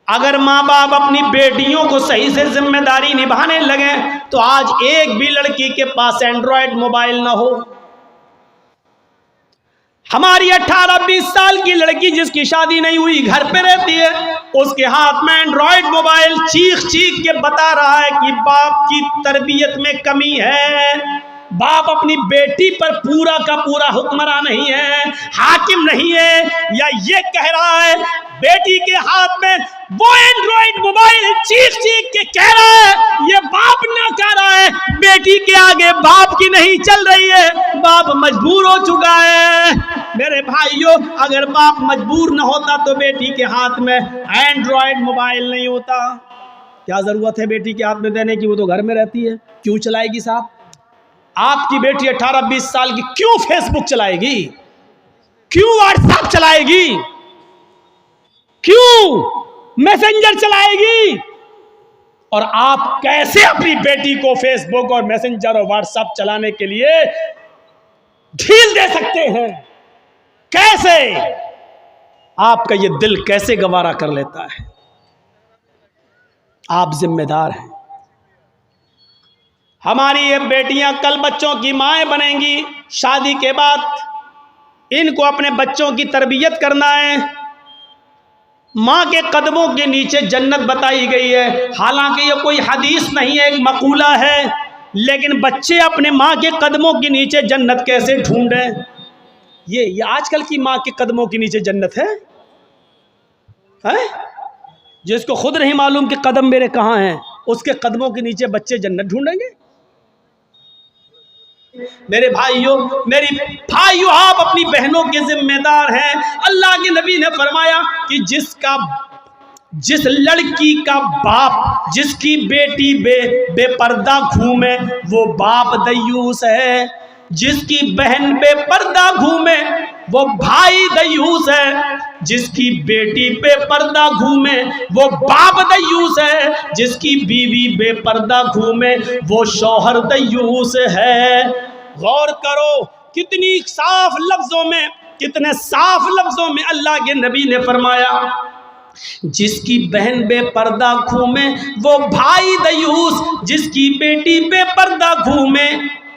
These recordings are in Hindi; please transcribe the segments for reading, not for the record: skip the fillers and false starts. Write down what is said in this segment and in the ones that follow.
अगर माँ बाप अपनी बेटियों को सही से जिम्मेदारी निभाने लगे तो आज एक भी लड़की के पास एंड्रॉयड मोबाइल ना हो। हमारी 18-20 साल की लड़की जिसकी शादी नहीं हुई घर पे रहती है, उसके हाथ में एंड्रॉयड मोबाइल चीख चीख के बता रहा है कि बाप की तरबियत में कमी है, बाप अपनी बेटी पर पूरा का पूरा हुक्मरान नहीं है, हाकिम नहीं है। या ये कह रहा है बेटी के हाथ में वो एंड्रॉयड मोबाइल चीख चीख के कह रहा है, ये बाप ना कह रहा है, बेटी के आगे बाप की नहीं चल रही है, बाप मजबूर हो चुका है। मेरे भाइयों, अगर बाप मजबूर न होता तो बेटी के हाथ में एंड्रॉयड मोबाइल नहीं होता। क्या जरूरत है बेटी के हाथ में देने की, वो तो घर में रहती है, क्यों चलाएगी साहब? आपकी बेटी 18-20 साल की क्यों फेसबुक चलाएगी, क्यों व्हाट्सएप चलाएगी, क्यों मैसेंजर चलाएगी? और आप कैसे अपनी बेटी को फेसबुक और मैसेंजर और व्हाट्सएप चलाने के लिए ढील दे सकते हैं? कैसे? आपका ये दिल कैसे गवारा कर लेता है? आप जिम्मेदार हैं। हमारी ये बेटियां कल बच्चों की माएं बनेंगी, शादी के बाद इनको अपने बच्चों की तरबियत करना है। माँ के कदमों के नीचे जन्नत बताई गई है, हालांकि ये कोई हदीस नहीं है, एक मकूला है, लेकिन बच्चे अपने माँ के कदमों के नीचे जन्नत कैसे ढूंढें? ये आजकल की माँ के कदमों के नीचे जन्नत है? जिसको खुद नहीं मालूम कि कदम मेरे कहाँ हैं, उसके कदमों के नीचे बच्चे जन्नत ढूंढेंगे? मेरे भाइयों, मेरी भाइयों, आप अपनी बहनों के जिम्मेदार हैं। अल्लाह के नबी ने फरमाया कि जिस लड़की का बाप जिसकी बेटी बेपर्दा घूमे वो बाप दयूस है, जिसकी बहन बेपर्दा घूमे वो भाई दयूस है, जिसकी बेटी बेपर्दा घूमे वो बाप दयूस है, जिसकी बीवी बेपर्दा घूमे वो शौहर दयूस है। गौर करो कितनी साफ लफ्जों में, कितने साफ लफ्जों में अल्लाह के नबी ने फरमाया, जिसकी बहन बेपर्दा घूमे वो भाई दयूस, जिसकी बेटी बेपर्दा घूमे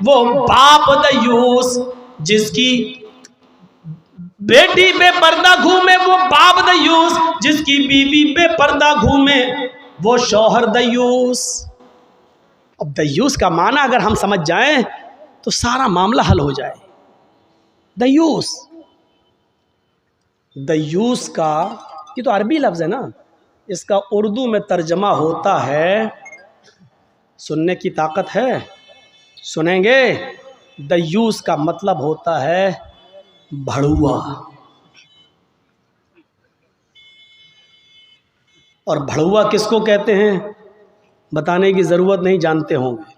वो बाप दयूस, जिसकी बेटी बेपर्दा घूमे वो बाप दयूस, जिसकी बीवी बेपर्दा घूमे वो शौहर दयूस। अब दयूस का माना अगर हम समझ जाएं तो सारा मामला हल हो जाए। दयूस का ये तो अरबी लफ्ज़ है ना, इसका उर्दू में तर्जमा होता है, सुनने की ताकत है? सुनेंगे? दयूस का मतलब होता है भड़ुआ। और भड़ुआ किसको कहते हैं बताने की ज़रूरत नहीं, जानते होंगे।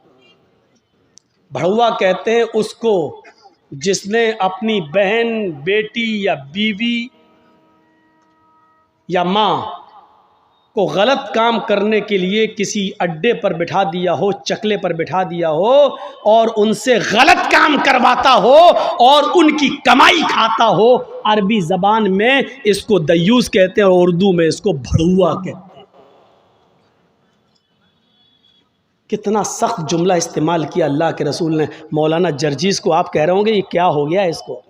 भड़ुआ कहते हैं उसको जिसने अपनी बहन, बेटी या बीवी या माँ को गलत काम करने के लिए किसी अड्डे पर बिठा दिया हो, चकले पर बिठा दिया हो और उनसे गलत काम करवाता हो और उनकी कमाई खाता हो। अरबी ज़बान में इसको दयूस कहते हैं और उर्दू में इसको भड़ुआ कहते हैं। कितना सख्त जुमला इस्तेमाल किया अल्लाह के रसूल ने। मौलाना जर्जीस को आप कह रहे होंगे ये क्या हो गया इसको?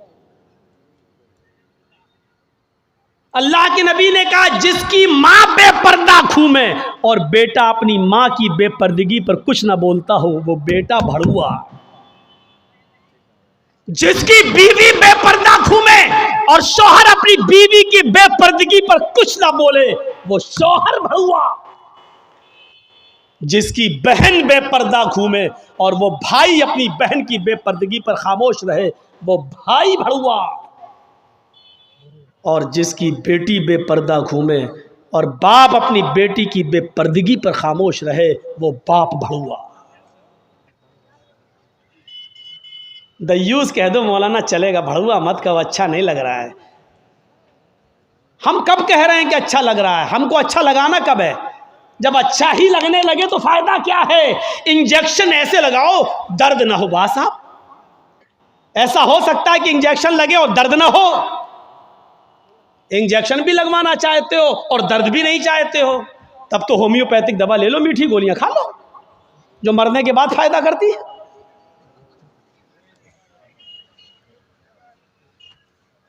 अल्लाह के नबी ने कहा जिसकी माँ बेपर्दा घूमे और बेटा अपनी माँ की बेपर्दगी पर कुछ ना बोलता हो वो बेटा भड़ुआ। जिसकी बीवी बेपर्दा घूमे और शौहर अपनी बीवी की बेपर्दगी पर कुछ ना बोले वो शौहर भड़ुआ। जिसकी बहन बेपर्दा घूमे और वो भाई अपनी बहन की बेपर्दगी पर खामोश रहे वो भाई भड़ुआ। और जिसकी बेटी बेपर्दा घूमे और बाप अपनी बेटी की बेपर्दगी पर खामोश रहे वो बाप भड़ुआ। दयूस कह दो मौलाना चलेगा, भड़ुआ मत कहो, अच्छा नहीं लग रहा है। हम कब कह रहे हैं कि अच्छा लग रहा है? हमको अच्छा लगाना कब है? जब अच्छा ही लगने लगे तो फायदा क्या है? इंजेक्शन ऐसे लगाओ दर्द ना हो। बात साहब, ऐसा हो सकता है कि इंजेक्शन लगे और दर्द ना हो? इंजेक्शन भी लगवाना चाहते हो और दर्द भी नहीं चाहते हो, तब तो होम्योपैथिक दवा ले लो, मीठी गोलियां खा लो जो मरने के बाद फायदा करती है।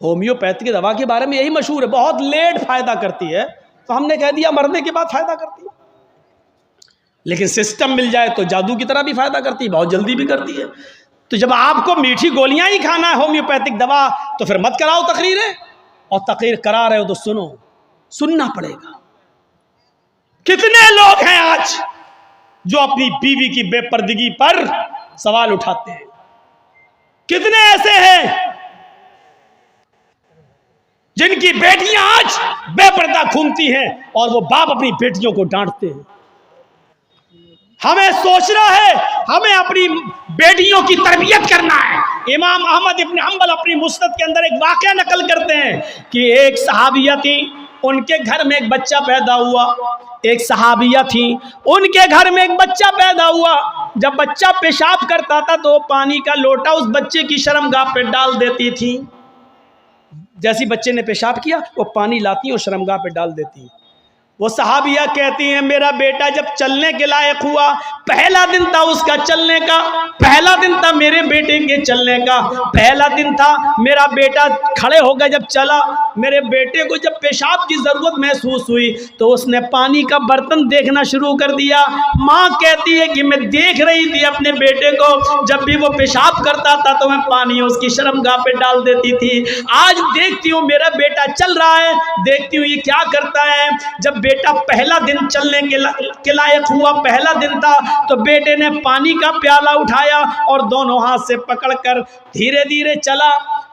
होम्योपैथिक दवा के बारे में यही मशहूर है, बहुत लेट फायदा करती है, तो हमने कह दिया मरने के बाद फायदा करती है। लेकिन सिस्टम मिल जाए तो जादू की तरह भी फायदा करती है, बहुत जल्दी भी करती है। तो जब आपको मीठी गोलियां ही खाना है होम्योपैथिक दवा, तो फिर मत कराओ तकरीरें, और तकरीर करा रहे हो तो सुनो, सुनना पड़ेगा। कितने लोग हैं आज जो अपनी बीवी की बेपर्दगी पर सवाल उठाते हैं, कितने ऐसे हैं जिनकी बेटियां आज बेपर्दा घूमती हैं और वो बाप अपनी बेटियों को डांटते हैं। हमें सोचना है, हमें अपनी बेटियों की तरबियत करना है। इमाम अहमद इब्न हंबल अपनी मुस्नद के अंदर एक वाकया नकल करते हैं कि एक सहाबिया थी, उनके घर में एक बच्चा पैदा हुआ। एक सहाबिया थी, उनके घर में एक बच्चा पैदा हुआ। जब बच्चा पेशाब करता था तो पानी का लोटा उस बच्चे की शर्मगाह पे डाल देती थी। जैसी बच्चे ने पेशाब किया वो पानी लाती और शर्मगाह पे डाल देती। वो सहाबिया कहती हैं मेरा बेटा जब चलने के लायक हुआ, पहला दिन था उसका चलने का, पहला दिन था मेरे बेटे के चलने का, पहला दिन था मेरा बेटा खड़े होकर जब चला, मेरे बेटे को जब पेशाब की ज़रूरत महसूस हुई तो उसने पानी का बर्तन देखना शुरू कर दिया। माँ कहती है कि मैं देख रही थी अपने बेटे को, जब भी वो पेशाब करता था तो मैं पानी उसकी शर्मगाह पे डाल देती थी। आज देखती हूँ मेरा बेटा चल रहा है, देखती हूँ ये क्या करता है। जब बेटा पहला दिन चलने के लायक हुआ, पहला दिन था, तो बेटे ने पानी का प्याला उठाया और दोनों हाथ से पकड़कर धीरे धीरे चला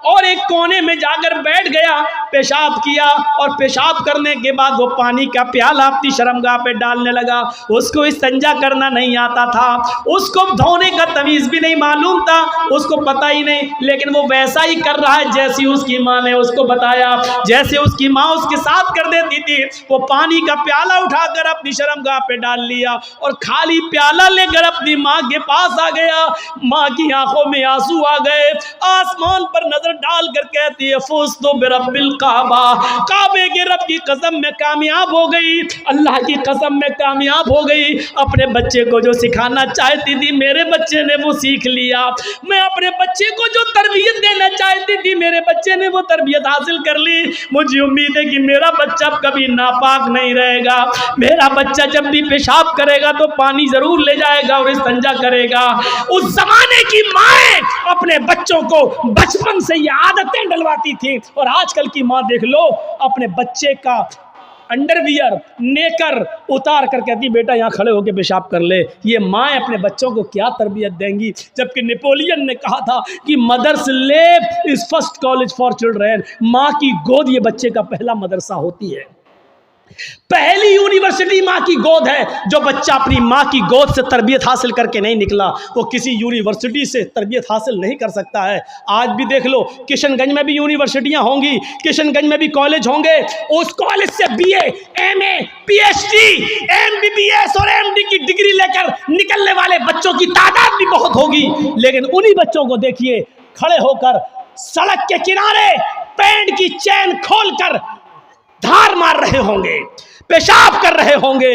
और एक कोने में जाकर बैठ गया, पेशाब किया और पेशाब करने के बाद वो पानी का प्याला अपनी शर्मगाह पे डालने लगा। उसको इस्तिंजा करना नहीं आता था, उसको धोने का तमीज़ भी नहीं मालूम था, उसको पता ही नहीं, लेकिन वो वैसा ही कर रहा है जैसी उसकी माँ ने उसको बताया। जैसे उसकी माँ उसके साथ कर देती थी, वो पानी का प्याला उठाकर अपनी शर्मगाह पे डाल लिया और खाली प्याला लेकर अपनी माँ के पास आ गया। माँ की आंखों में आंसू आ गए, आसमान पर नजर डालकर कहती है फूस तो बिरब्बिल काबा, काबे के रब की कसम में कामयाब हो गई, अल्लाह की कसम में कामयाब हो गई। अपने बच्चे को जो सिखाना चाहती थी मेरे बच्चे ने वो सीख लिया। मैं अपने बच्चे को जो तरबियत देना चाहती थी मेरे बच्चे ने वो तरबियत हासिल कर ली। मुझे उम्मीद है कि मेरा बच्चा कभी नापाक नहीं रहेगा, मेरा बच्चा जब भी पेशाब करेगा तो पानी जरूर ले जाएगा और इस्तिंजा करेगा। उस जमाने की माएँ अपने बच्चों को बचपन से ये आदतें डलवाती थी, और आजकल की माँ देख लो अपने बच्चे का अंडरवियर नेकर उतार कर कहती बेटा यहाँ खड़े होकर पेशाब कर ले। ये माँ अपने बच्चों को क्या तरबियत देंगी, जबकि नेपोलियन ने कहा था कि mother's lap is first college for children, माँ की गोद ये बच्चे का पहला मदरसा होती है, पहली यूनिवर्सिटी माँ की गोद है। जो बच्चा अपनी माँ की गोद से तरबियत हासिल करके नहीं निकला वो किसी यूनिवर्सिटी से तरबियत हासिल नहीं कर सकता है। आज भी देख लो किशनगंज में भी यूनिवर्सिटियाँ होंगी, किशनगंज में भी कॉलेज होंगे, उस कॉलेज से BA, MA, PhD, MBBS और MD की डिग्री लेकर निकलने वाले बच्चों की तादाद भी बहुत होगी। लेकिन उन्हीं बच्चों को देखिए खड़े होकर सड़क के किनारे पैंट की चैन खोलकर धार मार रहे होंगे, पेशाब कर रहे होंगे।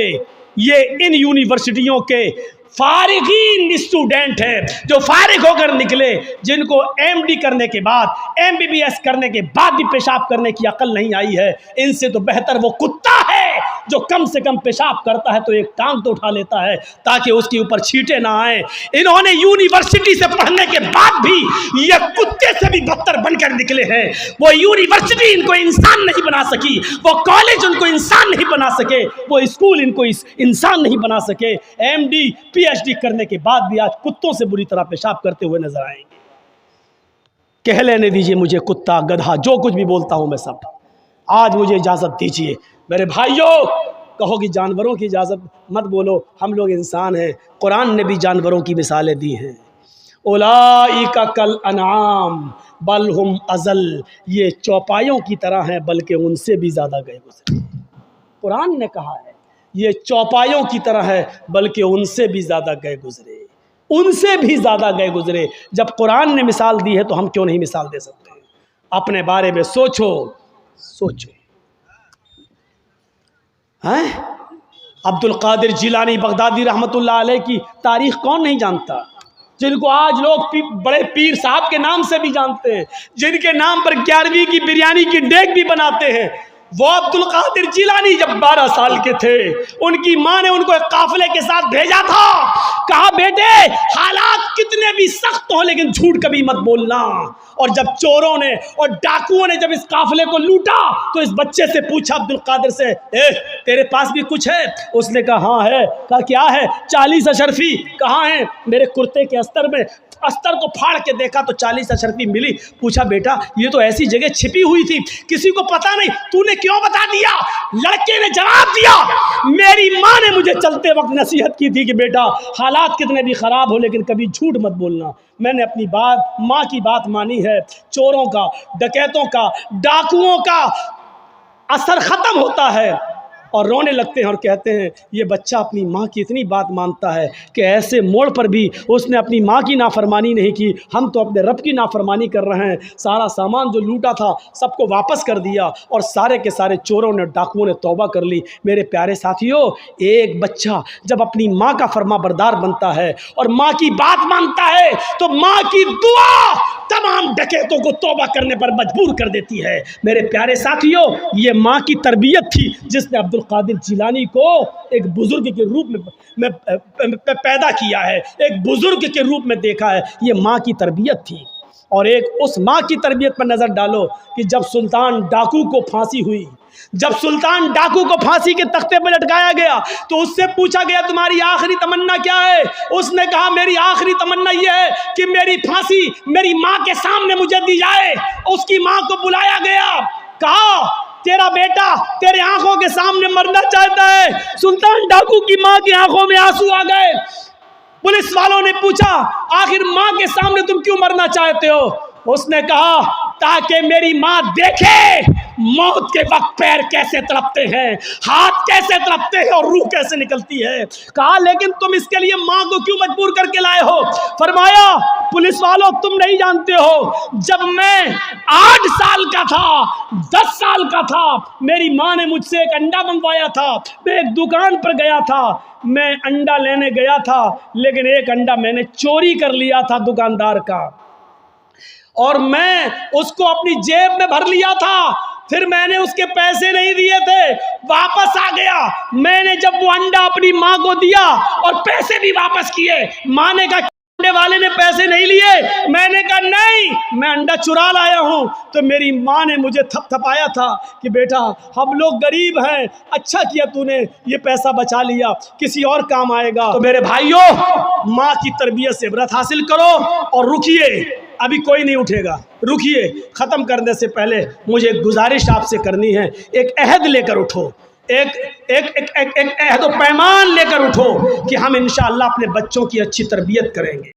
ये इन यूनिवर्सिटियों के फारिगीन स्टूडेंट हैं जो फारिग होकर निकले, जिनको MD करने के बाद MBBS करने के बाद भी पेशाब करने की अकल नहीं आई है। इनसे तो बेहतर वो कुत्ता है जो कम से कम पेशाब करता है तो एक टांग तो उठा लेता है ताकि उसके ऊपर छींटे ना आए। इन्होंने यूनिवर्सिटी से पढ़ने के बाद भी ये कुत्ते से भी बदतर बनकर निकले हैं। वो यूनिवर्सिटी इनको इंसान नहीं बना सकी, वो कॉलेज उनको इंसान नहीं बना सके, वो स्कूल इनको इंसान नहीं बना सके। MD PhD करने के बाद भी आज कुत्तों से बुरी तरह पेशाब करते हुए नजर आएंगे। कह लेने दीजिए मुझे कुत्ता गधा जो कुछ भी बोलता हूं मैं सब, आज मुझे इजाजत दीजिए। मेरे भाइयों कहो कि जानवरों की इजाजत मत बोलो, हम लोग इंसान हैं। कुरान ने भी जानवरों की मिसालें दी हैं, उलाइका कल अनाम बल हुम अजल, ये चौपायों की तरह हैं बल्कि उनसे भी ज्यादा गए गुजरे। कुरान ने कहा है ये चौपायों की तरह है बल्कि उनसे भी ज़्यादा गए गुजरे, उनसे भी ज़्यादा गए गुजरे। जब कुरान ने मिसाल दी है तो हम क्यों नहीं मिसाल दे सकते? अपने बारे में सोचो, सोचो। हैं? अब्दुल कादिर जिलानी बगदादी रहमतुल्लाह अलैह की तारीख़ कौन नहीं जानता, जिनको आज लोग बड़े पीर साहब के नाम से भी जानते हैं, जिनके नाम पर 11वीं की बिरयानी की डेग भी बनाते हैं। वो अब्दुल कादिर जिलानी जब 12 साल के थे, उनकी माँ ने उनको एक काफिले के साथ भेजा था। कहा बेटे हालात कितने भी सख्त हो लेकिन झूठ कभी मत बोलना। और जब चोरों ने और डाकुओं ने जब इस काफिले को लूटा तो इस बच्चे से पूछा अब्दुल कादिर से, तेरे पास भी कुछ है? उसने कहा हाँ है। कहा क्या है? 40 अशरफी। कहाँ है? मेरे कुर्ते के अस्तर में। अस्तर को फाड़ के देखा तो 40 अशरफी मिली। पूछा बेटा ये तो ऐसी जगह छिपी हुई थी, किसी को पता नहीं, तूने क्यों बता दिया? लड़के ने जवाब दिया, मेरी माँ ने मुझे चलते वक्त नसीहत की थी कि बेटा हालात कितने भी खराब हो लेकिन कभी झूठ मत बोलना। मैंने अपनी बात, माँ की बात मानी है। चोरों का, डकैतों का, डाकुओं का असर ख़त्म होता है और रोने लगते हैं और कहते हैं ये बच्चा अपनी माँ की इतनी बात मानता है कि ऐसे मोड़ पर भी उसने अपनी माँ की नाफरमानी नहीं की, हम तो अपने रब की नाफरमानी कर रहे हैं। सारा सामान जो लूटा था सबको वापस कर दिया और सारे के सारे चोरों ने, डाकुओं ने तौबा कर ली। मेरे प्यारे साथियों, एक बच्चा जब अपनी माँ का फरमाबरदार बनता है और माँ की बात मानता है तो माँ की दुआ तमाम डकैतों को तौबा करने पर मजबूर कर देती है। मेरे प्यारे साथियों, ये माँ की तरबियत थी जिसने अब्दुल कादिर जिलानी को एक बुजुर्ग के रूप में पैदा किया है, एक बुजुर्ग के रूप में देखा है। ये माँ की तरबियत थी। और एक उस माँ की तरबियत पर नज़र डालो कि जब सुल्तान डाकू को फांसी हुई, जब सुल्तान डाकू को फांसी के तख्ते पर लटकाया गया तो उससे पूछा गया तुम्हारी आखिरी तमन्ना क्या है? उसने कहा मेरी आखिरी तमन्ना यह है कि मेरी फांसी मेरी माँ के सामने मुझे दी जाए। उसकी माँ को बुलाया गया, कहा तेरा बेटा तेरे आंखों के सामने मरना चाहता है। सुल्तान डाकू की माँ की आंखों में आंसू आ गए। पुलिस वालों ने पूछा आखिर माँ के सामने तुम क्यों मरना चाहते हो? उसने कहा ताकि मेरी माँ देखे मौत के वक्त पैर कैसे तड़पते हैं, हाथ कैसे तड़पते हैं और रूह कैसे निकलती है। कहा लेकिन तुम इसके लिए माँ को क्यों मजबूर करके लाए हो? फरमाया पुलिस वालों तुम नहीं जानते हो, जब मैं 8 साल का था, 10 साल का था, मेरी माँ ने मुझसे एक अंडा मंगवाया था। मैं एक दुकान पर गया था, मैं अंडा लेने गया था लेकिन एक अंडा मैंने चोरी कर लिया था दुकानदार का और मैं उसको अपनी जेब में भर लिया था। फिर मैंने उसके पैसे नहीं दिए थे, वापस आ गया। मैंने जब वो अंडा अपनी माँ को दिया और पैसे भी वापस किए, माँ ने कहा अंडे वाले ने पैसे नहीं लिए। मैंने कहा नहीं, मैं अंडा चुरा लाया हूँ। तो मेरी माँ ने मुझे थपथपाया था कि बेटा हम लोग गरीब हैं, अच्छा किया तूने ये पैसा बचा लिया, किसी और काम आएगा। तो मेरे भाइयों, माँ की तरबियत से इबरत हासिल करो और रुकिए, अभी कोई नहीं उठेगा, रुकिए। ख़त्म करने से पहले मुझे एक गुजारिश आपसे करनी है, एक अहद लेकर उठो, एक अहद पैमान लेकर उठो कि हम इंशाअल्लाह अपने बच्चों की अच्छी तरबियत करेंगे।